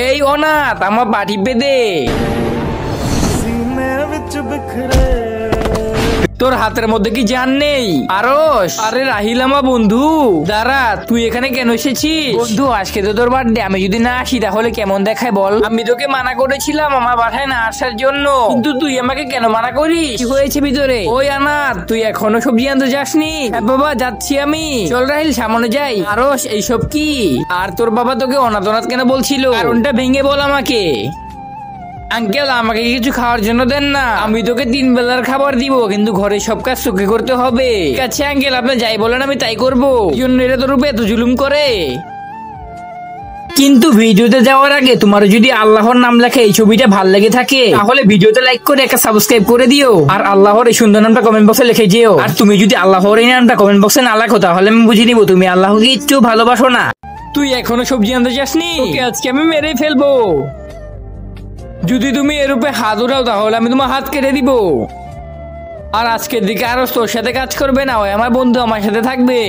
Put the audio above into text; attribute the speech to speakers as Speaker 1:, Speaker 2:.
Speaker 1: এই অনাথ আমার বাড়ি পেদে তোর হাতের মধ্যে কি জান নেই? আরস, আরে রাহিল আমার বন্ধু, দাঁড়া তুই এখানে কেন এসেছিস? বন্ধু আজকে তো তোর বার্থডে, আমি যদি না আসি তাহলে কেমন দেখায় বল? আমি তোকে মানা করেছিলাম আমার বাসায় না আসার জন্য, কিন্তু তুই আমাকে কেন মানা করিস? কি হয়েছে ভিতরে? ওই আনাথ, তুই এখনো সবজি আনতে যাসনি? হ্যাঁ বাবা যাচ্ছি আমি। চল রাহিল সামনে যাই। আরস এইসব কি? আর তোর বাবা তোকে অনাথ অনাথ কেন বলছিল? কারণটা ভেঙে বল আমাকে। আঙ্কেল আমাকে কিছু খাওয়ার জন্য দেন না, আমি তোকে 3 বেলার খাবার দিব, কিন্তু ঘরে সব কাজ তোকে করতে হবে। ঠিক আছে আঙ্কেল, আপনি যাই বলেন আমি তাই করবো। জন্য এটা তোর উপরে এত জুলুম করে। কিন্তু ভিডিওতে যাওয়ার আগে তোমার যদি আল্লাহর নাম লেখা এই ছবিটা ভাল লেগে থাকে তাহলে ভিডিওতে লাইক করে একটা সাবস্ক্রাইব করে দিও, আর আল্লাহর এই সুন্দর নামটা কমেন্ট বক্সে লিখে যেও। আর তুমি যদি আল্লাহর এই নামটা কমেন্ট বক্সে না লেখো তাহলে আমি বুঝে নিব তুমি আল্লাহকে একটু ভালোবাসো না। তুই এখনো সবজি আনতে যাসনি? ওকে আজকে আমি মেরে ফেলবো। যদি তুমি এর উপরে হাত উঠাও তাহলে আমি তোমার হাত কেটে দিব। আর আজকের দিকে আরো তোর সাথে কাজ করবে না, ওই আমার বন্ধু আমার সাথে থাকবে।